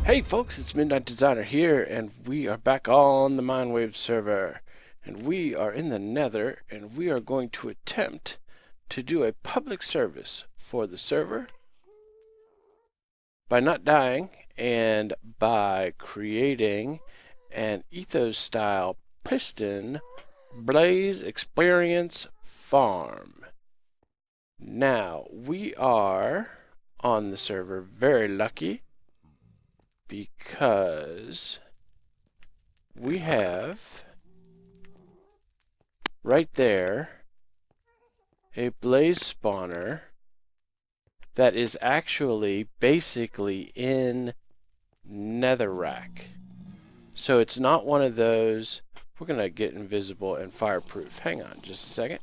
Hey folks, it's MidnightDesigner here, and we are back on the MineWave server. And we are in the nether, and we are going to attempt to do a public service for the server by not dying and by creating an E04 style piston blaze experience farm. Now, we are on the server very lucky because we have right there a blaze spawner that is actually basically in netherrack. So it's not one of those. We're gonna get invisible and fireproof. Hang on just a second.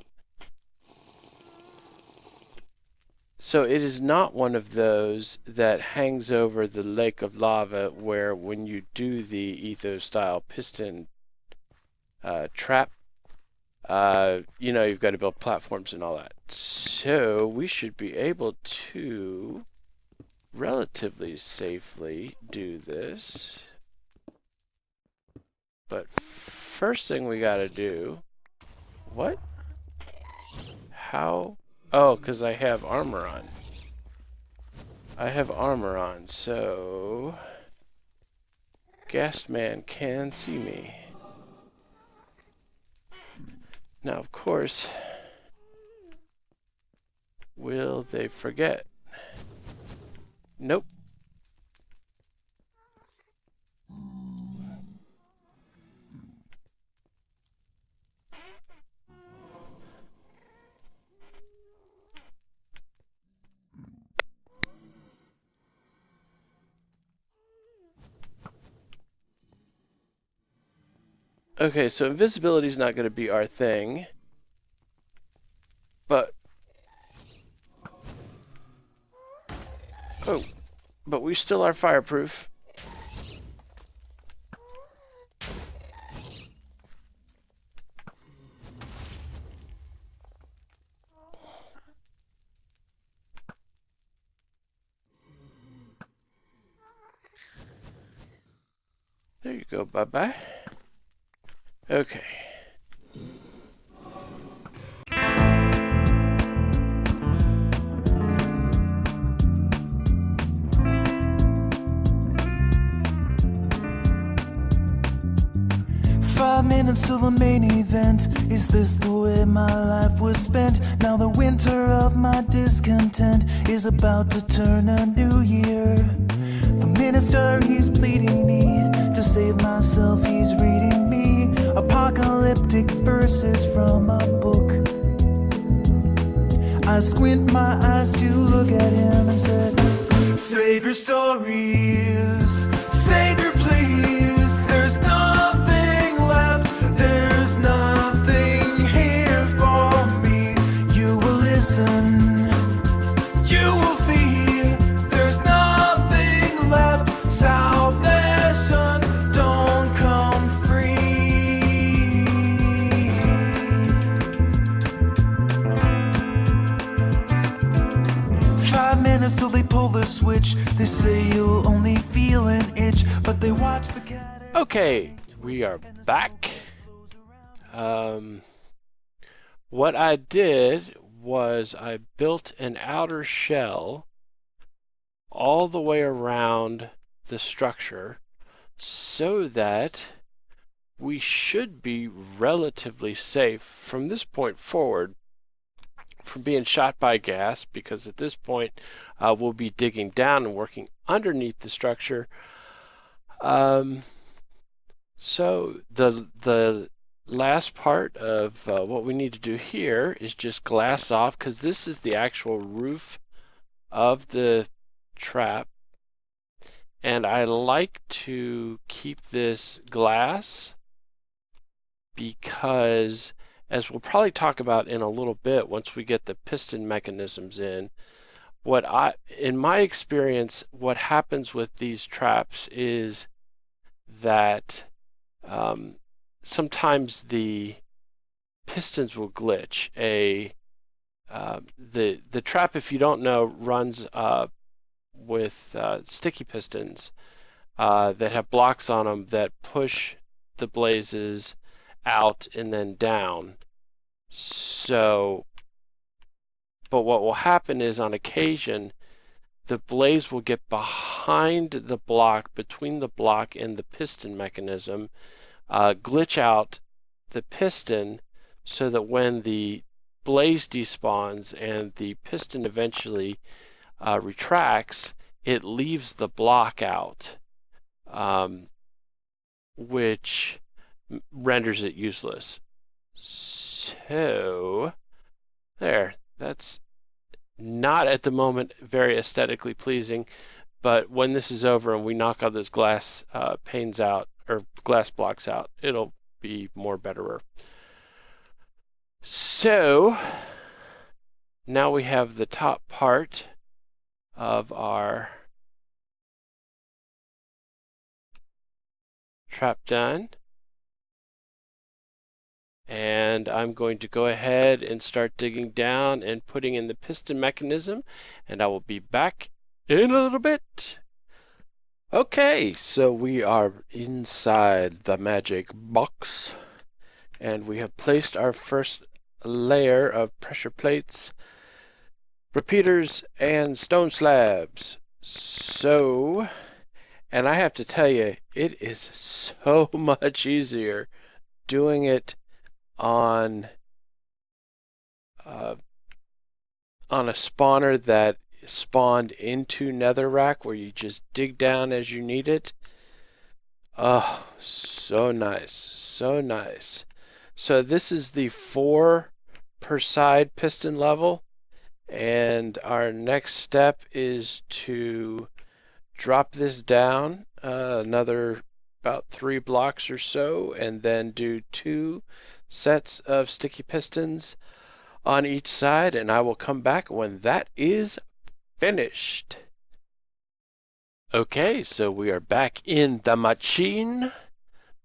So it is not one of those that hangs over the lake of lava where when you do the E04 style piston trap, you know, you've got to build platforms and all that. So we should be able to relatively safely do this. But first thing we got to do, what? How? Oh, because I have armor on. I have armor on, so Ghast Man can see me. Now, of course, will they forget? Nope. Okay, so invisibility is not going to be our thing, but we still are fireproof. There you go, bye-bye. Okay. Five minutes till the main event. Is this the way my life was spent? Now the winter of my discontent is about to turn a new year. The minister, he's pleading me to save myself, he's reading me apocalyptic verses from a book. I squint my eyes to look at him and said, save your stories, save your please. There's nothing left, there's nothing here for me. You will listen, you will see. There's nothing left, salvation don't come free. 5 minutes till they pull the switch. They say you'll only feel an itch, but they watch the cat. Okay, we are back. What I did was I built an outer shell all the way around the structure so that we should be relatively safe from this point forward from being shot by gas, because at this point we'll be digging down and working underneath the structure. So the last part of what we need to do here is just glass off, because this is the actual roof of the trap, and I like to keep this glass because, as we'll probably talk about in a little bit once we get the piston mechanisms in, in my experience, what happens with these traps is that sometimes the pistons will glitch. The trap, if you don't know, runs with sticky pistons, that have blocks on them that push the blazes out and then down. So, but what will happen is on occasion, the blaze will get behind the block, between the block and the piston mechanism, glitch out the piston so that when the blaze despawns and the piston eventually retracts, it leaves the block out, which renders it useless. So, there, that's not at the moment very aesthetically pleasing, but when this is over and we knock all those glass panes out, or glass blocks out, it'll be more betterer. So now we have the top part of our trap done, and I'm going to go ahead and start digging down and putting in the piston mechanism, and I will be back in a little bit. Okay, so we are inside the magic box, and we have placed our first layer of pressure plates, repeaters, and stone slabs. So, and I have to tell you, it is so much easier doing it on a spawner that spawned into netherrack, where you just dig down as you need it. Oh, so nice, so nice. So this is the 4 per side piston level, and our next step is to drop this down another about 3 blocks or so, and then do 2 sets of sticky pistons on each side, and I will come back when that is finished. Okay, so we are back in the machine.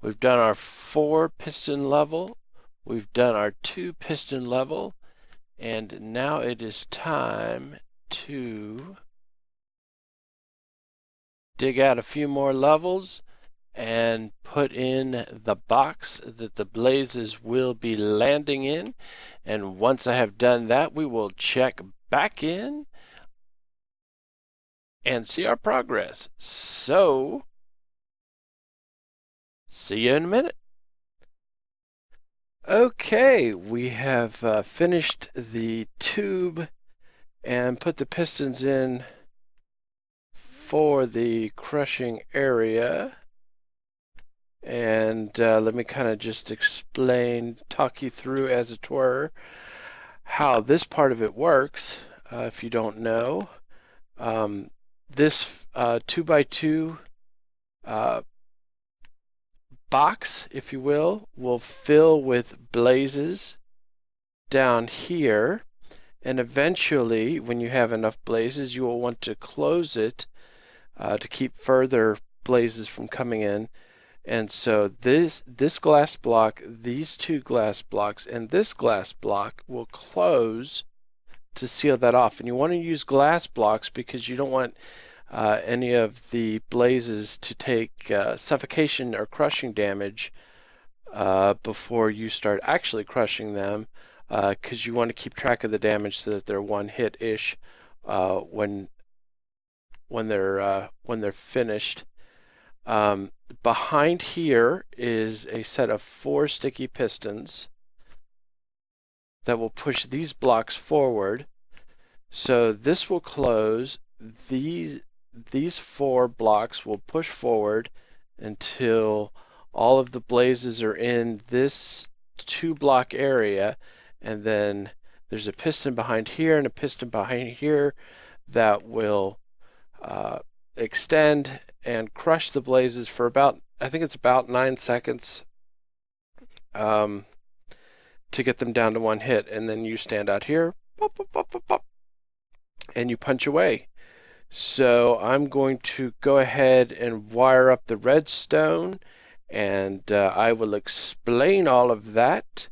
We've done our 4 piston level, we've done our 2 piston level, and now it is time to dig out a few more levels and put in the box that the blazes will be landing in. And once I have done that, we will check back in and see our progress. So, see you in a minute. Okay, we have finished the tube and put the pistons in for the crushing area. And let me kind of just explain, talk you through, as it were, how this part of it works. If you don't know, this 2x2 box, if you will fill with blazes down here, and eventually, when you have enough blazes, you will want to close it to keep further blazes from coming in. And so this glass block, these 2 glass blocks, and this glass block will close to seal that off. And you want to use glass blocks because you don't want any of the blazes to take suffocation or crushing damage before you start actually crushing them, because you want to keep track of the damage so that they're one hit-ish when they're finished. Behind here is a set of 4 sticky pistons that will push these blocks forward. So this will close. These 4 blocks will push forward until all of the blazes are in this 2-block area, and then there's a piston behind here and a piston behind here that will extend and crush the blazes for about, I think it's about 9 seconds to get them down to 1 hit, and then you stand out here, pop, pop, pop, pop, pop, and you punch away. So I'm going to go ahead and wire up the redstone, and I will explain all of that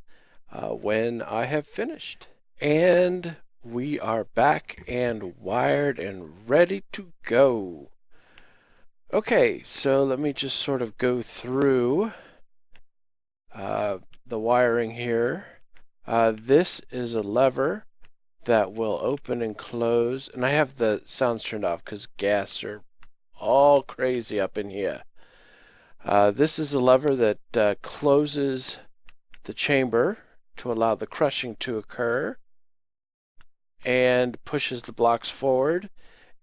when I have finished. And we are back and wired and ready to go. Okay, so let me just sort of go through the wiring here. This is a lever that will open and close, and I have the sounds turned off because gas are all crazy up in here. This is a lever that closes the chamber to allow the crushing to occur and pushes the blocks forward.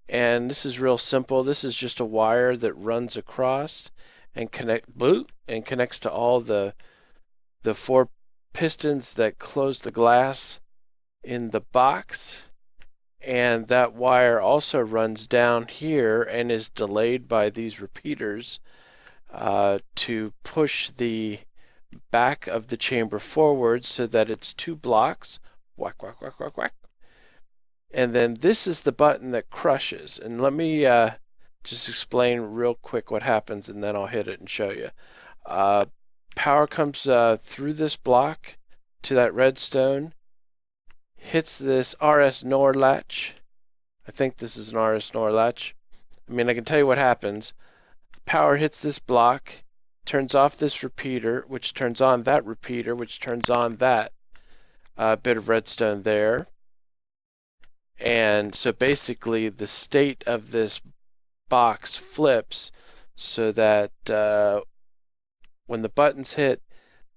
And this is real simple. This is just a wire that runs across and connects to all the four pistons that close the glass in the box. And that wire also runs down here and is delayed by these repeaters to push the back of the chamber forward so that it's two blocks. Whack, whack, whack, whack, whack. And then this is the button that crushes. And let me just explain real quick what happens, and then I'll hit it and show you. Power comes through this block to that redstone, hits this RS NOR latch. I think this is an RS NOR latch. I mean, I can tell you what happens. Power hits this block, turns off this repeater, which turns on that repeater, which turns on that bit of redstone there. And so basically the state of this box flips so that when the buttons hit,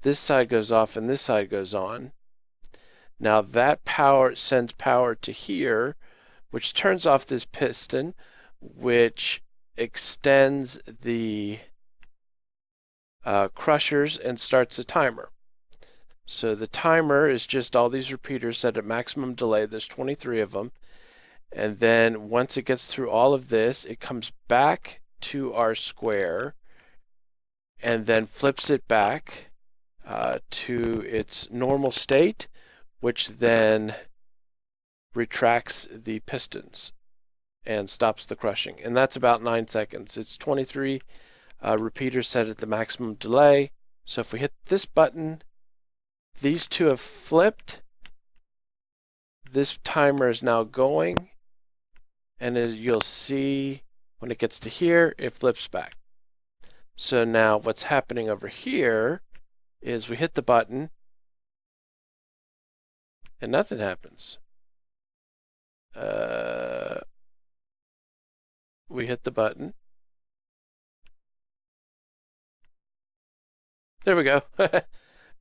this side goes off and this side goes on. Now that power sends power to here, which turns off this piston, which extends the crushers and starts a timer. So the timer is just all these repeaters set at maximum delay. There's 23 of them. And then once it gets through all of this, it comes back to our square and then flips it back to its normal state, which then retracts the pistons and stops the crushing. And that's about 9 seconds. It's 23 repeaters set at the maximum delay. So if we hit this button, these two have flipped. This timer is now going. And as you'll see, when it gets to here, it flips back. So now what's happening over here is we hit the button and nothing happens. We hit the button. There we go.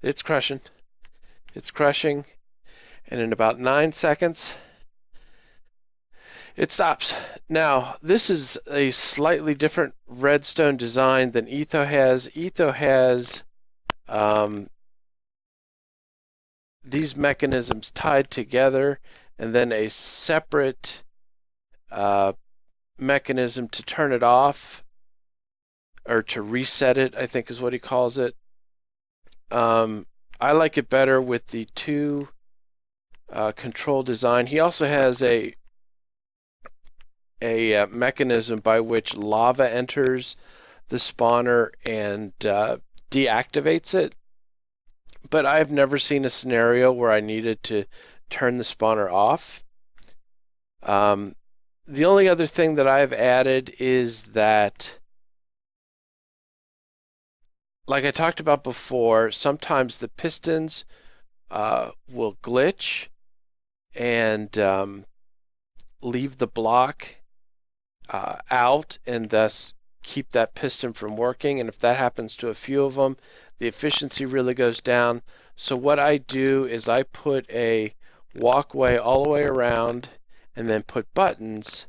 It's crushing. It's crushing. And in about 9 seconds, it stops. Now, this is a slightly different redstone design than E04 has. E04 has these mechanisms tied together and then a separate mechanism to turn it off or to reset it, I think is what he calls it. I like it better with the two control design. He also has a mechanism by which lava enters the spawner and deactivates it. But I've never seen a scenario where I needed to turn the spawner off. The only other thing that I've added is that, like I talked about before, sometimes the pistons will glitch and leave the block out and thus keep that piston from working. And if that happens to a few of them, the efficiency really goes down. So what I do is I put a walkway all the way around and then put buttons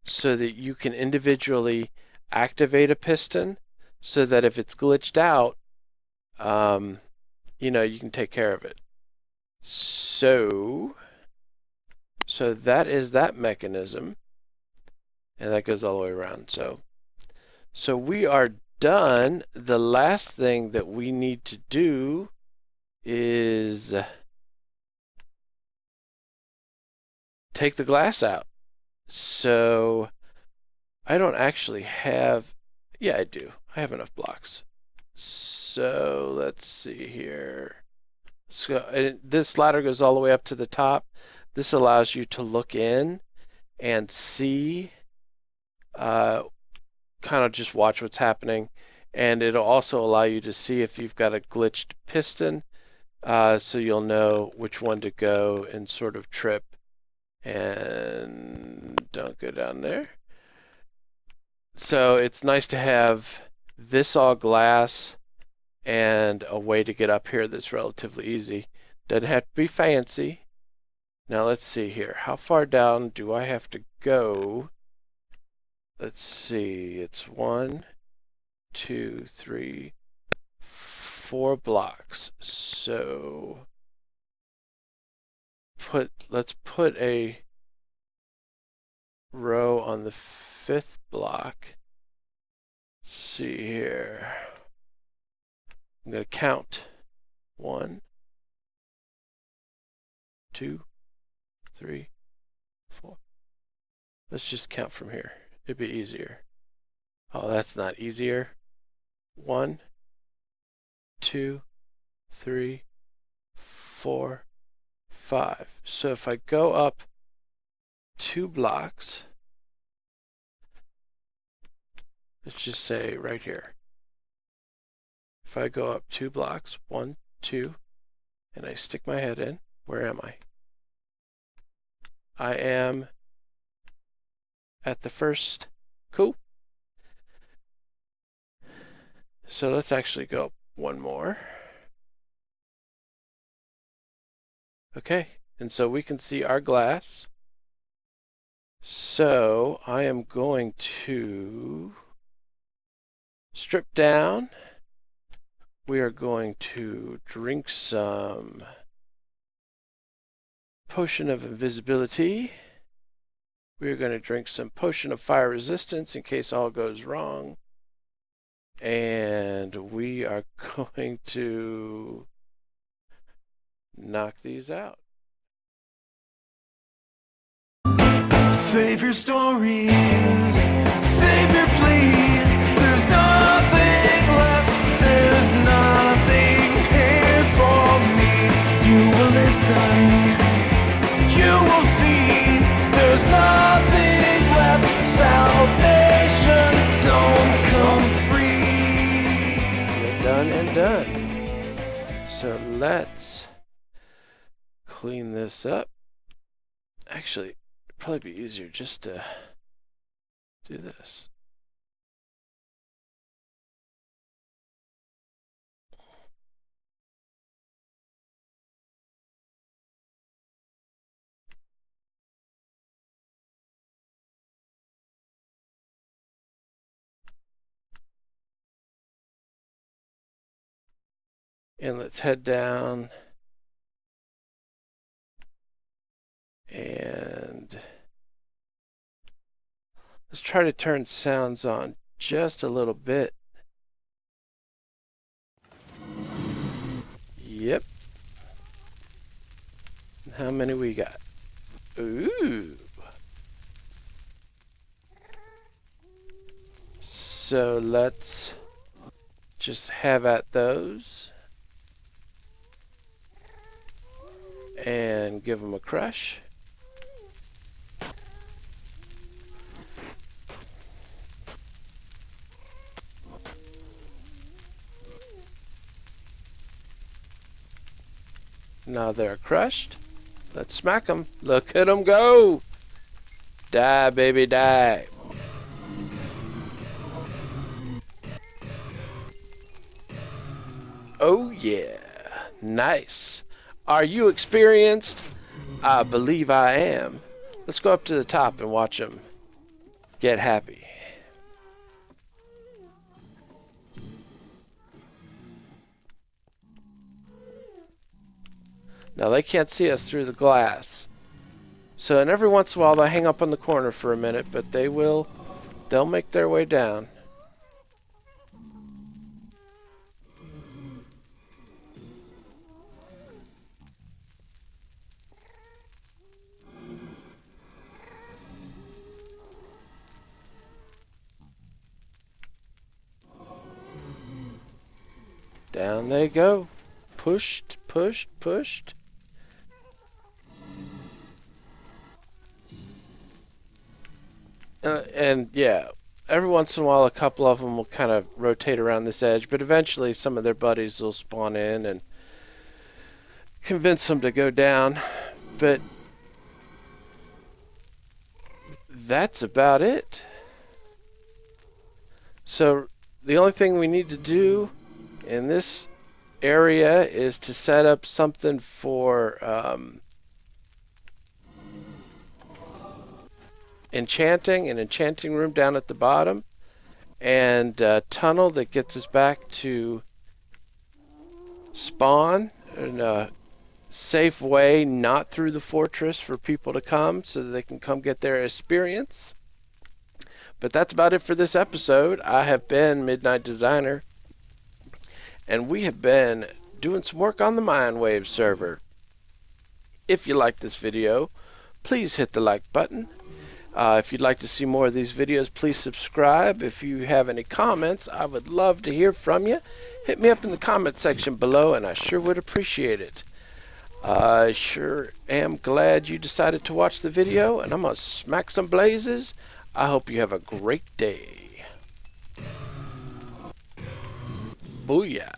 so that you can individually activate a piston so that if it's glitched out, you can take care of it. So that is that mechanism, and that goes all the way around. So we are done. The last thing that we need to do is take the glass out. So I don't actually have, yeah, I do. I have enough blocks. So let's see here. So this ladder goes all the way up to the top. This allows you to look in and see kind of just watch what's happening. And it'll also allow you to see if you've got a glitched piston, so you'll know which one to go and sort of trip. And don't go down there. So it's nice to have this all glass and a way to get up here that's relatively easy. Doesn't have to be fancy. Now let's see here. How far down do I have to go? Let's see. It's 1, 2, 3, 4 blocks. So let's put a row on the 5th block. Let's see here. I'm going to count. 1, 2, 3, 4. Let's just count from here. It'd be easier. Oh, that's not easier. 1, 2, 3, 4, 5. So if I go up 2 blocks, let's just say right here. If I go up 2 blocks, 1, 2, and I stick my head in, where am I? I am at the first. Cool. So let's actually go up 1 more. Okay, and so we can see our glass. So I am going to strip down. We are going to drink some potion of invisibility. We are going to drink some potion of fire resistance in case all goes wrong. And we are going to knock these out. Save your stories, Savior please. There's nothing left, there's nothing here for me. You will listen, you will see. There's nothing left, salvation don't come free. We're done and done. So let's clean this up. Actually, it'd probably be easier just to do this. And let's head down and let's try to turn sounds on just a little bit. Yep. How many we got? Ooh. So let's just have at those and give them a crush. Now they're crushed. Let's smack them. Look at them go. Die, baby, die. Oh yeah, nice. Are you experienced? I believe I am. Let's go up to the top and watch them get happy. Now they can't see us through the glass. So and every once in a while they hang up on the corner for a minute, but they'll make their way down. Down they go. Pushed, pushed, pushed. And yeah, every once in a while, a couple of them will kind of rotate around this edge, but eventually some of their buddies will spawn in and convince them to go down. But that's about it. So the only thing we need to do in this area is to set up something for enchanting, an enchanting room down at the bottom, and a tunnel that gets us back to spawn in a safe way, not through the fortress, for people to come so that they can come get their experience. But that's about it for this episode. I have been MidnightDesigner, and we have been doing some work on the MineWave server. If you like this video, please hit the like button. If you'd like to see more of these videos, please subscribe. If you have any comments, I would love to hear from you. Hit me up in the comment section below, and I sure would appreciate it. I sure am glad you decided to watch the video, and I'm going to smack some blazes. I hope you have a great day. Booyah.